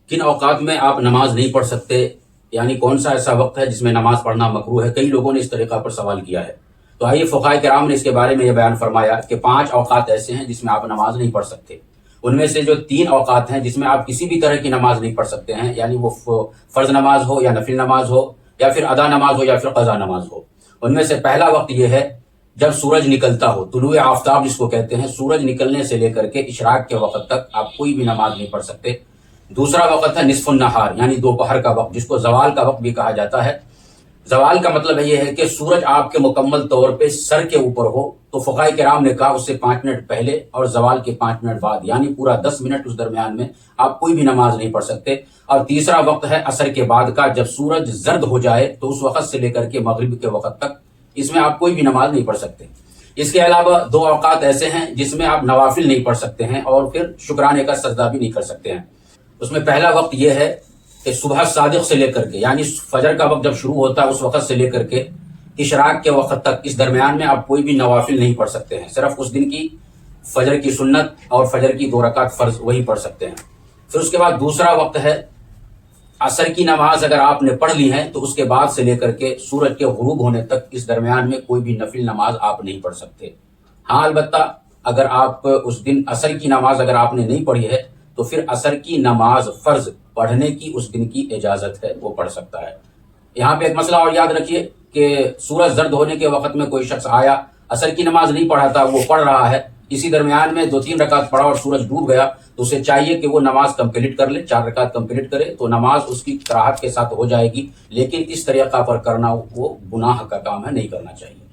کن اوقات میں آپ نماز نہیں پڑھ سکتے، یعنی کون سا ایسا وقت ہے جس میں نماز پڑھنا مکروہ ہے؟ کئی لوگوں نے اس طریقہ پر سوال کیا ہے۔ تو آئیے فقہاء کرام نے اس کے بارے میں یہ بیان فرمایا کہ 5 اوقات ایسے ہیں جس میں آپ نماز نہیں پڑھ سکتے۔ ان میں سے جو 3 اوقات ہیں جس میں آپ کسی بھی طرح کی نماز نہیں پڑھ سکتے ہیں، یعنی وہ فرض نماز ہو یا نفل نماز ہو یا پھر ادا نماز ہو یا پھر قضا نماز ہو۔ ان میں سے پہلا وقت یہ ہے جب سورج نکلتا ہو، طلوع آفتاب جس کو کہتے ہیں، سورج نکلنے سے لے کر کے اشراق کے وقت تک آپ کوئی بھی نماز نہیں پڑھ سکتے۔ دوسرا وقت ہے نصف النہار، یعنی دوپہر کا وقت، جس کو زوال کا وقت بھی کہا جاتا ہے۔ زوال کا مطلب یہ ہے کہ سورج آپ کے مکمل طور پہ سر کے اوپر ہو، تو فقہاء کرام نے کہا اس سے 5 منٹ پہلے اور زوال کے 5 منٹ بعد، یعنی پورا 10 منٹ اس درمیان میں آپ کوئی بھی نماز نہیں پڑھ سکتے۔ اور تیسرا وقت ہے عصر کے بعد کا، جب سورج زرد ہو جائے تو اس وقت سے لے کر کے مغرب کے وقت تک اس میں آپ کوئی بھی نماز نہیں پڑھ سکتے۔ اس کے علاوہ 2 اوقات ایسے ہیں جس میں آپ نوافل نہیں پڑھ سکتے ہیں اور پھر شکرانے کا سجدہ بھی نہیں کر سکتے ہیں۔ اس میں پہلا وقت یہ ہے کہ صبح صادق سے لے کر کے، یعنی فجر کا وقت جب شروع ہوتا ہے اس وقت سے لے کر کے اشراق کے وقت تک، اس درمیان میں آپ کوئی بھی نوافل نہیں پڑھ سکتے ہیں۔ صرف اس دن کی فجر کی سنت اور فجر کی 2 رکعت فرض وہی پڑھ سکتے ہیں۔ پھر اس کے بعد دوسرا وقت ہے عصر کی نماز اگر آپ نے پڑھ لی ہے تو اس کے بعد سے لے کر کے سورج کے غروب ہونے تک اس درمیان میں کوئی بھی نفل نماز آپ نہیں پڑھ سکتے۔ ہاں البتہ اگر آپ اس دن عصر کی نماز اگر آپ نے نہیں پڑھی ہے تو پھر عصر کی نماز فرض پڑھنے کی اس دن کی اجازت ہے، وہ پڑھ سکتا ہے۔ یہاں پہ ایک مسئلہ اور یاد رکھیے کہ سورج زرد ہونے کے وقت میں کوئی شخص آیا، عصر کی نماز نہیں پڑھا تھا، وہ پڑھ رہا ہے، اسی درمیان میں 2-3 رکعت پڑھا اور سورج ڈوب گیا، تو اسے چاہیے کہ وہ نماز کمپلیٹ کر لے، 4 رکعت کمپلیٹ کرے تو نماز اس کی کراہت کے ساتھ ہو جائے گی، لیکن اس طریقہ پر کرنا وہ گناہ کا کام ہے، نہیں کرنا چاہیے۔